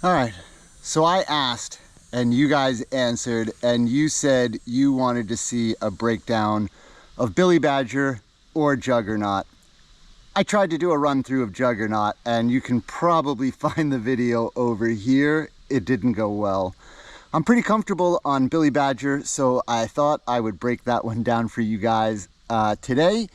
All right, so I asked and you guys answered, and you said you wanted to see a breakdown of Billy Badger or Juggernaut. I tried to do a run through of Juggernaut, and you can probably find the video over here. It didn't go well. I'm pretty comfortable on Billy Badger, so I thought I would break that one down for you guys today.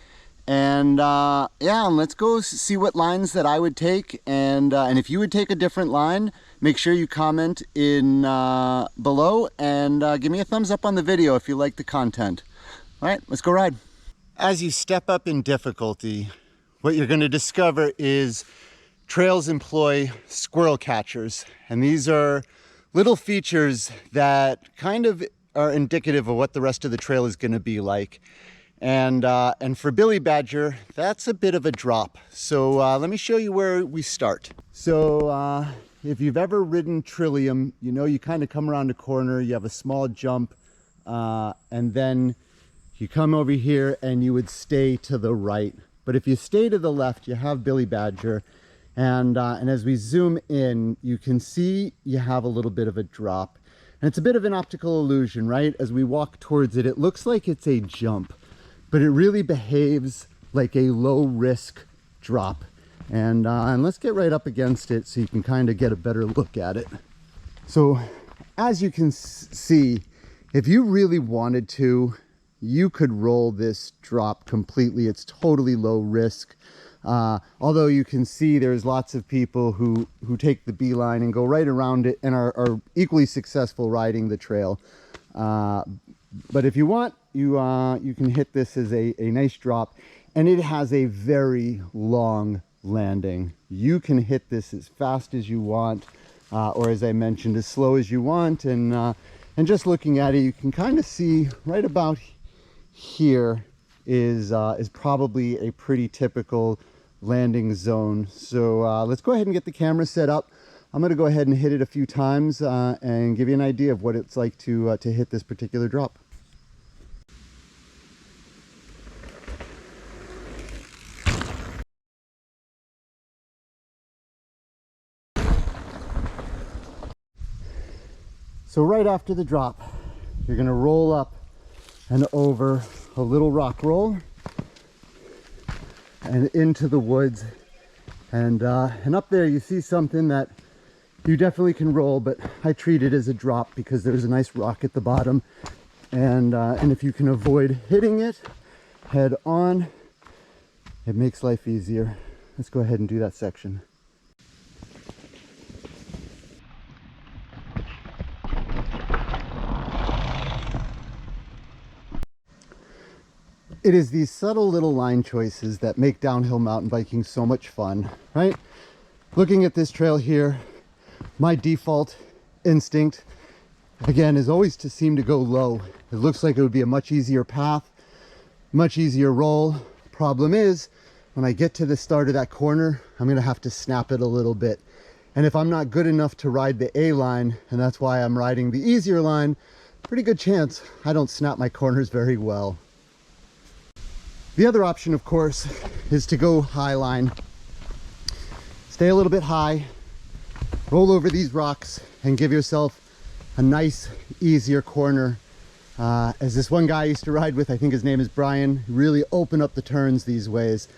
And yeah, let's go see what lines that I would take, and if you would take a different line, make sure you comment in below and give me a thumbs up on the video if you like the content. All right, let's go ride. As you step up in difficulty, what you're going to discover is trails employ squirrel catchers, and these are little features that kind of are indicative of what the rest of the trail is going to be like. And for Billy Badger, that's a bit of a drop. So let me show you where we start. So if you've ever ridden Trillium, you know you kind of come around a corner, you have a small jump, and then you come over here and you would stay to the right. But if you stay to the left, you have Billy Badger. And as we zoom in, you can see you have a little bit of a drop. And it's a bit of an optical illusion, right? As we walk towards it, it looks like it's a jump, but it really behaves like a low risk drop. And let's get right up against it so you can kind of get a better look at it. So as you can see, if you really wanted to, you could roll this drop completely. It's totally low risk. Although you can see there's lots of people who take the beeline and go right around it and are equally successful riding the trail. But if you want, you can hit this as a nice drop, and it has a very long landing. You can hit this as fast as you want, or as I mentioned, as slow as you want. And just looking at it, you can kind of see right about here is probably a pretty typical landing zone. So let's go ahead and get the camera set up. I'm going to go ahead and hit it a few times and give you an idea of what it's like to hit this particular drop. So right after the drop, you're going to roll up and over a little rock roll and into the woods, and up there you see something that you definitely can roll, but I treat it as a drop because there's a nice rock at the bottom, and if you can avoid hitting it head on, it makes life easier. Let's go ahead and do that section. It is these subtle little line choices that make downhill mountain biking so much fun, right? Looking at this trail here, my default instinct, again, is always to seem to go low. It looks like it would be a much easier path, much easier roll. Problem is, when I get to the start of that corner, I'm going to have to snap it a little bit. And if I'm not good enough to ride the A line, and that's why I'm riding the easier line, pretty good chance I don't snap my corners very well. The other option, of course, is to go high line. Stay a little bit high, roll over these rocks, and give yourself a nice, easier corner. As this one guy I used to ride with, I think his name is Brian, really open up the turns these ways.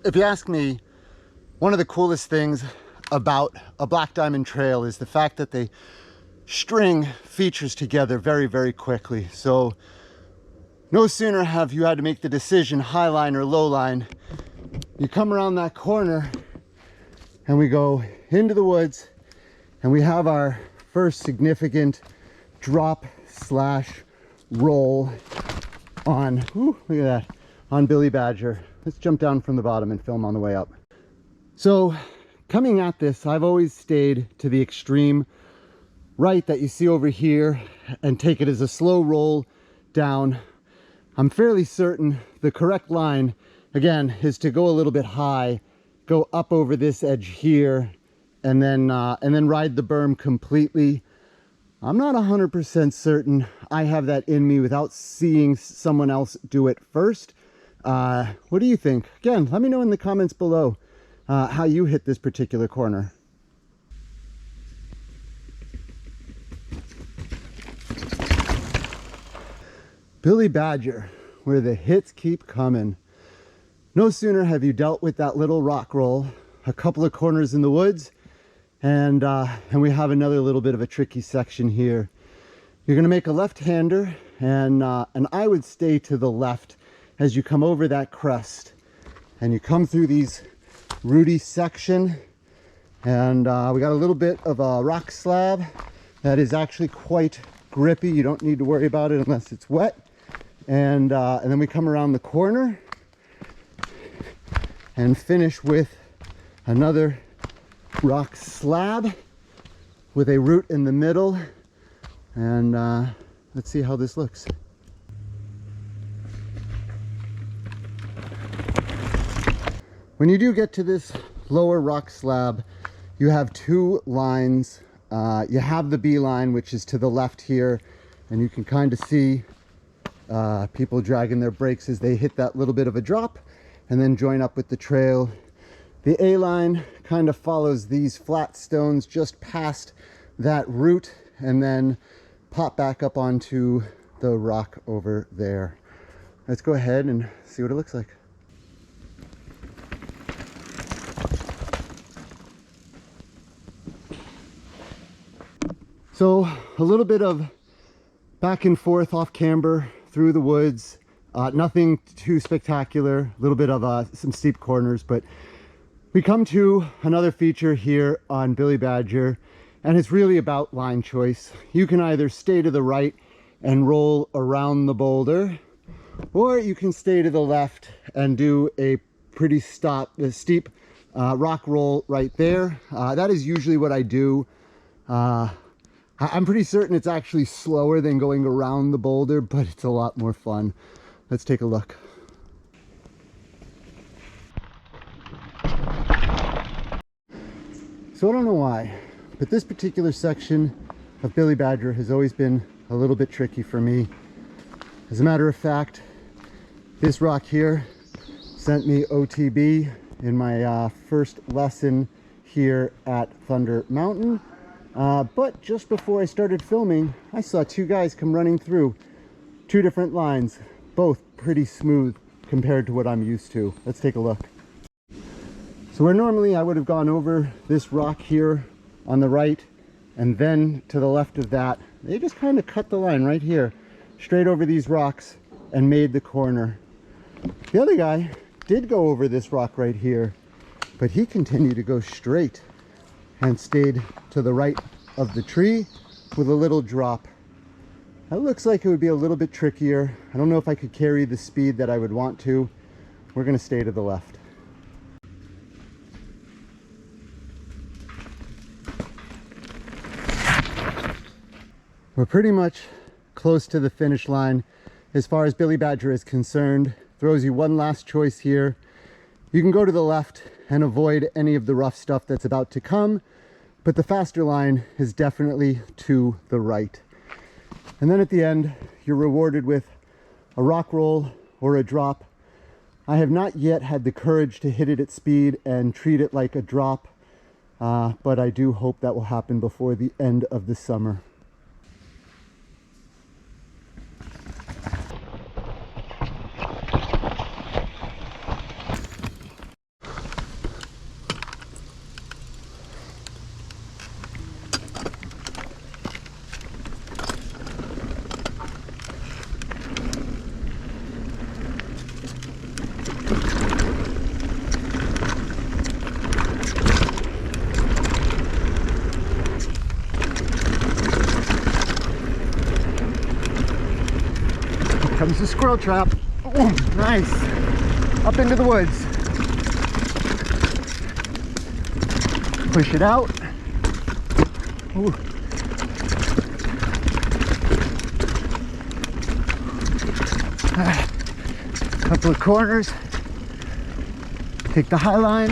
If you ask me, one of the coolest things about a Black Diamond trail is the fact that they string features together very, very quickly. So no sooner have you had to make the decision, high line or low line, you come around that corner and we go into the woods and we have our first significant drop slash roll on, look at that, on Billy Badger. Let's jump down from the bottom and film on the way up. So coming at this, I've always stayed to the extreme right that you see over here and take it as a slow roll down. I'm fairly certain the correct line, again, is to go a little bit high, go up over this edge here, and then ride the berm completely. I'm not 100% certain I have that in me without seeing someone else do it first. What do you think? Again, let me know in the comments below how you hit this particular corner. Billy Badger, where the hits keep coming. No sooner have you dealt with that little rock roll, a couple of corners in the woods, and we have another little bit of a tricky section here. You're going to make a left-hander, and I would stay to the left as you come over that crest, and you come through these rooty section, and we got a little bit of a rock slab that is actually quite grippy. You don't need to worry about it unless it's wet. And then we come around the corner and finish with another rock slab with a root in the middle. And let's see how this looks. When you do get to this lower rock slab, you have two lines. You have the B line, which is to the left here, and you can kind of see people dragging their brakes as they hit that little bit of a drop and then join up with the trail. The A line kind of follows these flat stones just past that root and then pop back up onto the rock over there. Let's go ahead and see what it looks like. So a little bit of back and forth off camber through the woods, nothing too spectacular, a little bit of some steep corners, but we come to another feature here on Billy Badger, and it's really about line choice. You can either stay to the right and roll around the boulder, or you can stay to the left and do a pretty steep rock roll right there. That is usually what I do. I'm pretty certain it's actually slower than going around the boulder, but it's a lot more fun. Let's take a look. So I don't know why, but this particular section of Billy Badger has always been a little bit tricky for me. As a matter of fact, this rock here sent me OTB in my first lesson here at Thunder Mountain. But just before I started filming, I saw two guys come running through two different lines, both pretty smooth compared to what I'm used to. Let's take a look. So where normally I would have gone over this rock here on the right and then to the left of that, they just kind of cut the line right here, straight over these rocks and made the corner. The other guy did go over this rock right here, but he continued to go straight and stayed to the right of the tree with a little drop. That looks like it would be a little bit trickier. I don't know if I could carry the speed that I would want to. We're going to stay to the left. We're pretty much close to the finish line as far as Billy Badger is concerned. Throws you one last choice here. You can go to the left and avoid any of the rough stuff that's about to come, but the faster line is definitely to the right. And then at the end, you're rewarded with a rock roll or a drop. I have not yet had the courage to hit it at speed and treat it like a drop, but I do hope that will happen before the end of the summer. Comes the squirrel trap. Oh, nice. Up into the woods. Push it out. Ooh. Couple of corners. Take the high line.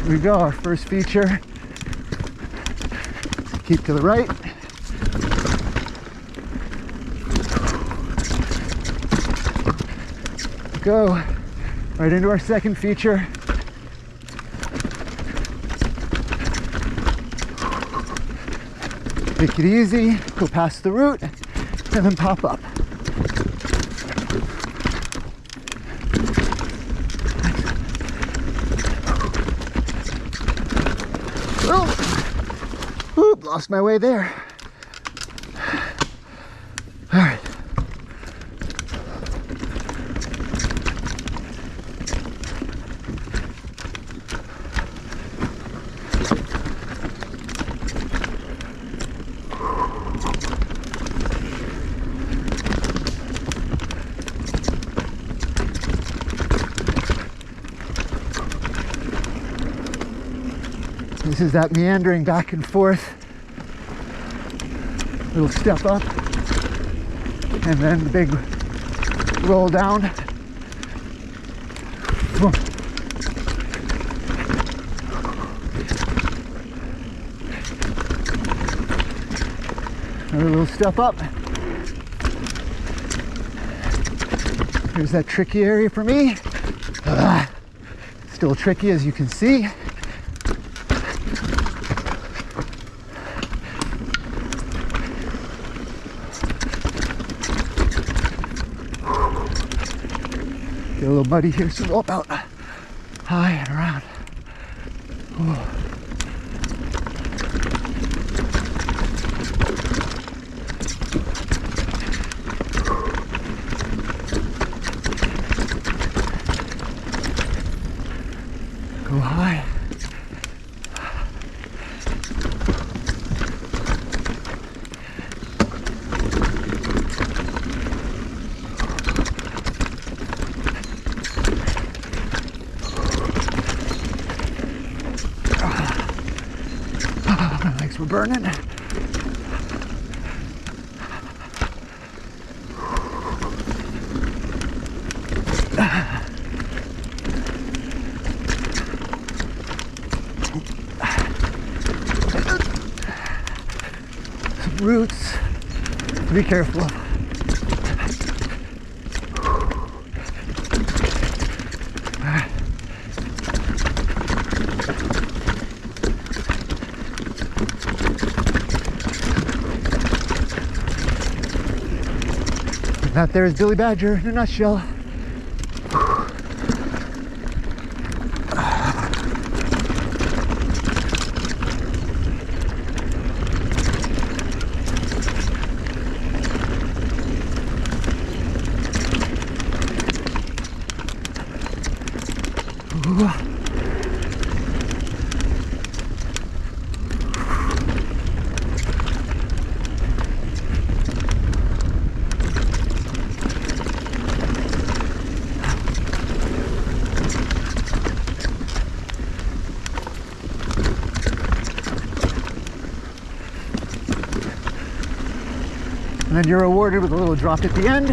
Here we go, our first feature. Keep to the right. Go right into our second feature. Take it easy, go past the root, and then pop up. Oh, oop, lost my way there. All right. This is that meandering back and forth, little step up, and then the big roll down. Another little step up. Here's that tricky area for me. Still tricky, as you can see. Get a little muddy here, so roll about high and around. Whoa. Go high. My legs were burning. Some roots to be careful of. That there is Billy Badger in a nutshell. And then you're rewarded with a little drop at the end.